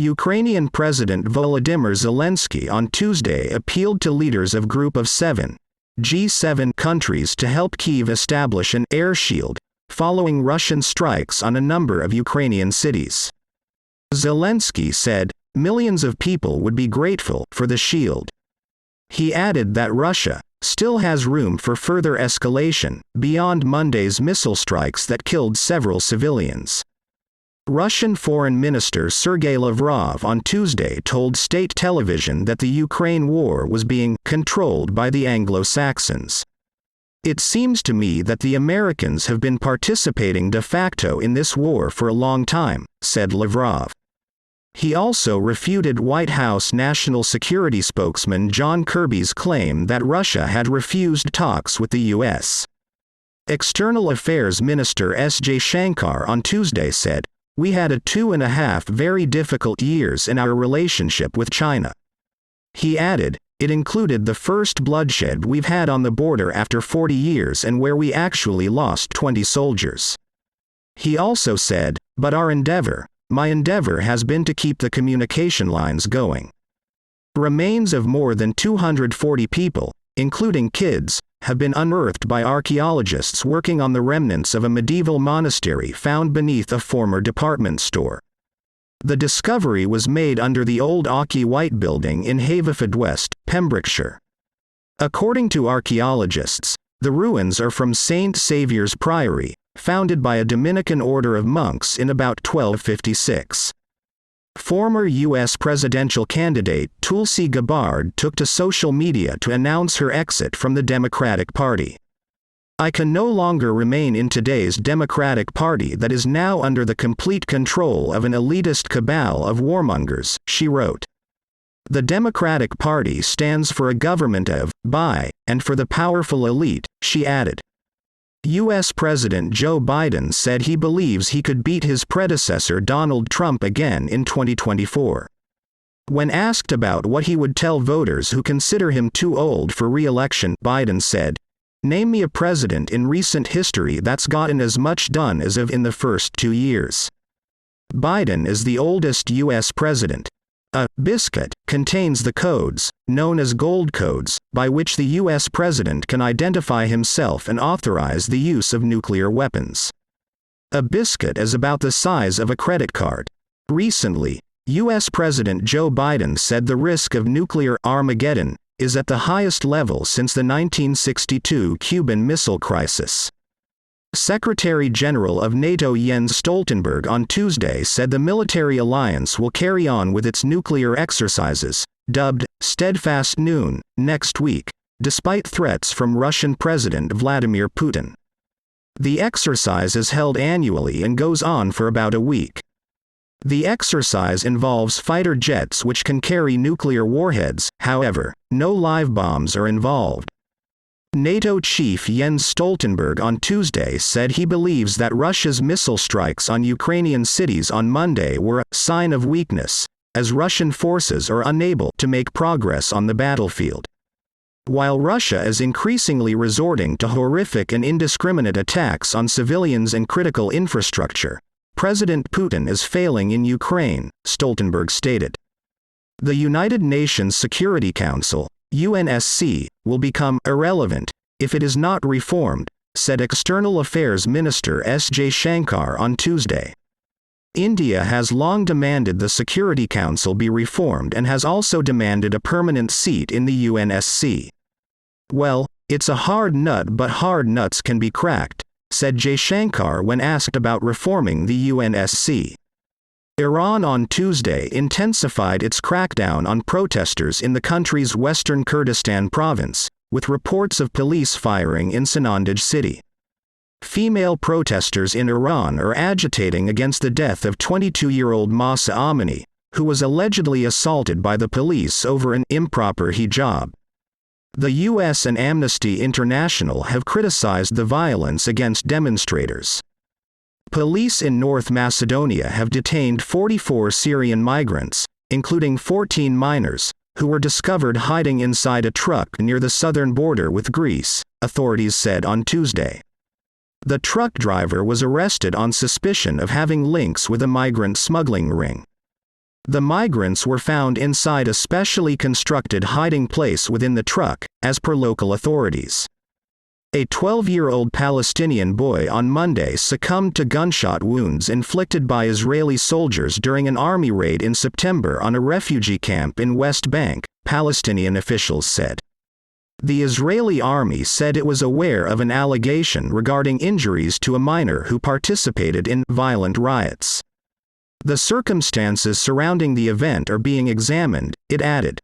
Ukrainian President Volodymyr Zelensky on Tuesday appealed to leaders of Group of 7 (G7) countries to help Kyiv establish an air shield, following Russian strikes on a number of Ukrainian cities. Zelensky said, "Millions of people would be grateful for the shield." He added that Russia still has room for further escalation, beyond Monday's missile strikes that killed several civilians. Russian Foreign Minister Sergey Lavrov on Tuesday told state television that the Ukraine war was being controlled by the Anglo-Saxons. "It seems to me that the Americans have been participating de facto in this war for a long time," said Lavrov. He also refuted White House National Security spokesman John Kirby's claim that Russia had refused talks with the U.S. External Affairs Minister S.J. Shankar on Tuesday said, "We had a 2.5 very difficult years in our relationship with China." He added, "It included the first bloodshed we've had on the border after 40 years and where we actually lost 20 soldiers." He also said, "But my endeavor has been to keep the communication lines going." Remains of more than 240 people, including kids, have been unearthed by archaeologists working on the remnants of a medieval monastery found beneath a former department store. The discovery was made under the old Auchie White building in Haverfordwest, Pembrokeshire. According to archaeologists, the ruins are from St. Saviour's Priory, founded by a Dominican order of monks in about 1256. Former U.S. presidential candidate Tulsi Gabbard took to social media to announce her exit from the Democratic Party. "I can no longer remain in today's Democratic Party that is now under the complete control of an elitist cabal of warmongers," she wrote. "The Democratic Party stands for a government of, by, and for the powerful elite," she added. U.S. President Joe Biden said he believes he could beat his predecessor Donald Trump again in 2024. When asked about what he would tell voters who consider him too old for re-election, Biden said, "Name me a president in recent history that's gotten as much done as of in the first 2 years." Biden is the oldest U.S. president. A biscuit contains the codes, known as gold codes, by which the U.S. president can identify himself and authorize the use of nuclear weapons. A biscuit is about the size of a credit card. Recently, U.S. President Joe Biden said the risk of nuclear Armageddon is at the highest level since the 1962 Cuban Missile Crisis. Secretary General of NATO Jens Stoltenberg on Tuesday said the military alliance will carry on with its nuclear exercises, dubbed Steadfast Noon, next week, despite threats from Russian President Vladimir Putin. The exercise is held annually and goes on for about a week. The exercise involves fighter jets which can carry nuclear warheads, however, no live bombs are involved. NATO chief Jens Stoltenberg on Tuesday said he believes that Russia's missile strikes on Ukrainian cities on Monday were a sign of weakness, as Russian forces are unable to make progress on the battlefield. While Russia is increasingly resorting to horrific and indiscriminate attacks on civilians and critical infrastructure, President Putin is failing in Ukraine, Stoltenberg stated. The United Nations Security Council, UNSC, will become irrelevant if it is not reformed, said External Affairs Minister S.J. Shankar on Tuesday. India has long demanded the Security Council be reformed and has also demanded a permanent seat in the UNSC. "Well, it's a hard nut, but hard nuts can be cracked," said J. Shankar when asked about reforming the UNSC. Iran on Tuesday intensified its crackdown on protesters in the country's western Kurdistan province, with reports of police firing in Sanandaj city. Female protesters in Iran are agitating against the death of 22-year-old Mahsa Amini, who was allegedly assaulted by the police over an improper hijab. The U.S. and Amnesty International have criticized the violence against demonstrators. Police in North Macedonia have detained 44 Syrian migrants, including 14 minors, who were discovered hiding inside a truck near the southern border with Greece, authorities said on Tuesday. The truck driver was arrested on suspicion of having links with a migrant smuggling ring. The migrants were found inside a specially constructed hiding place within the truck, as per local authorities. A 12-year-old Palestinian boy on Monday succumbed to gunshot wounds inflicted by Israeli soldiers during an army raid in September on a refugee camp in West Bank, Palestinian officials said. The Israeli army said it was aware of an allegation regarding injuries to a minor who participated in violent riots. The circumstances surrounding the event are being examined, it added.